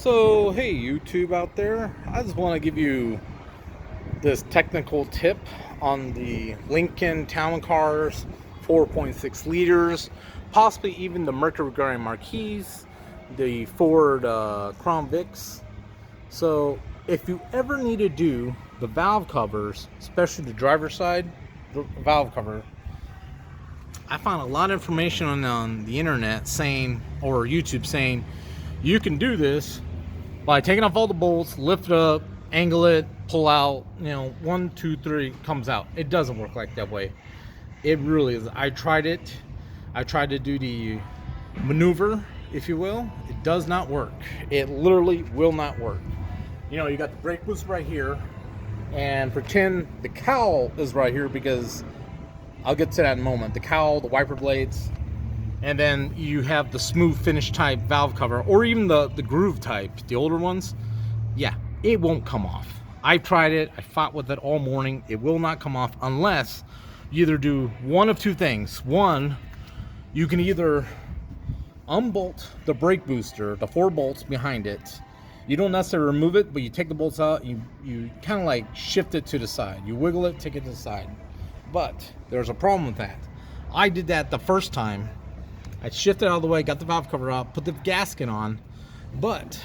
So, hey YouTube out there, I just want to give you this technical tip on the Lincoln Town Cars 4.6 liters, possibly even the Mercury Grand Marquis, the Ford Crown Vics. So, if you ever need to do the valve covers, especially the driver's side the valve cover, I found a lot of information on the internet saying, or YouTube saying, you can do this by taking off all the bolts, lift it up, angle it, pull out, 1, 2, 3 comes out. It doesn't work like that way. It really is. I tried it. I tried to do the maneuver, if you will. It does not work. It literally will not work. You got the brake boost right here, and pretend the cowl is right here, because I'll get to that in a moment. The cowl, the wiper blades, and then you have the smooth finish type valve cover, or even the groove type, the older ones. Yeah, it won't come off. I've tried it. I fought with it all morning. It will not come off unless you either do one of two things. One, you can either unbolt the brake booster, the 4 bolts behind it. You don't necessarily remove it, but you take the bolts out, you kind of like shift it to the side. You wiggle it, take it to the side. But there's a problem with that. I did that the first time. I shifted out of the way, got the valve cover out, put the gasket on. But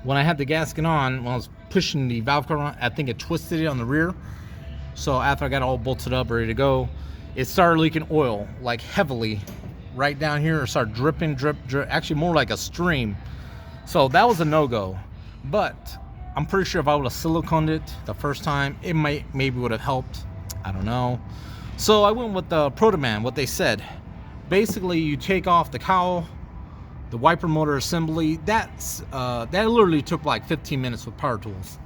when I had the gasket on, when I was pushing the valve cover on, I think it twisted it on the rear. So after I got all bolted up, ready to go, it started leaking oil, like heavily, right down here. It started dripping, drip, actually more like a stream. So that was a no-go. But I'm pretty sure if I would have siliconed it the first time, it maybe would have helped. I don't know. So I went with the Protoman, what they said. Basically, you take off the cowl, the wiper motor assembly. That literally took like 15 minutes with power tools.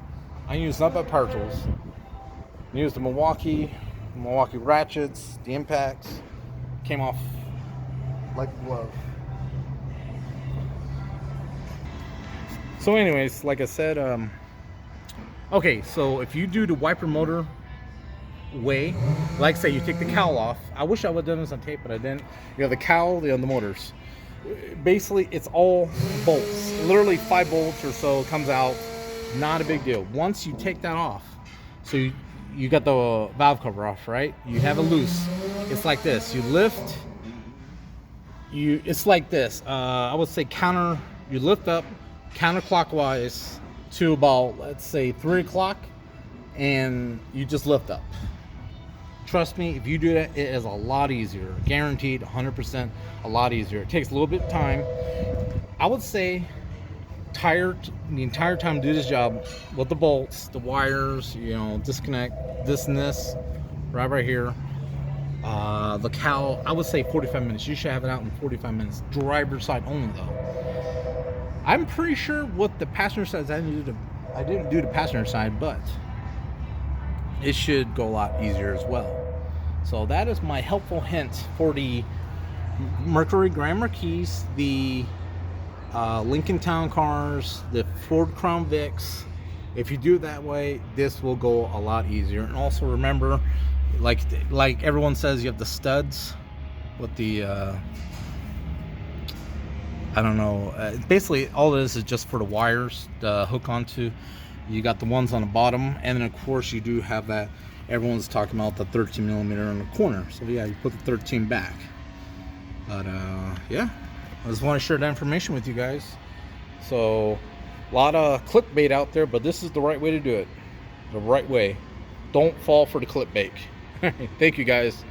I used not but power tools. I used the Milwaukee ratchets, the impacts. Came off like a glove. So anyways, like I said, okay, so if you do the wiper motor way, like say you take the cowl off. I wish I would have done this on tape, but I didn't. The cowl, the motors. Basically, it's all bolts. Literally 5 bolts or so comes out. Not a big deal. Once you take that off, so you got the valve cover off, right? You have it loose. It's like this. You lift. It's like this. I would say you lift up counterclockwise to about, let's say, 3 o'clock, and you just lift up. Trust me, if you do that, it is a lot easier. Guaranteed, 100%, a lot easier. It takes a little bit of time. I would say the entire time to do this job with the bolts, the wires, disconnect this and this, right here. The cowl, I would say 45 minutes. You should have it out in 45 minutes. Driver's side only, though. I'm pretty sure what the passenger side I didn't do the passenger side, but it should go a lot easier as well. So that is my helpful hint for the Mercury Grand Marquis, the Lincoln Town Cars, the Ford Crown Vics. If you do it that way, this will go a lot easier. And also remember, like everyone says, you have the studs with the I don't know. Basically, all this is just for the wires to hook onto. You got the ones on the bottom, and then of course you do have that. Everyone's talking about the 13 millimeter in the corner. So yeah, you put the 13 back. But yeah, I just want to share that information with you guys. So a lot of clickbait out there, but this is the right way to do it. The right way. Don't fall for the clickbait. Thank you guys.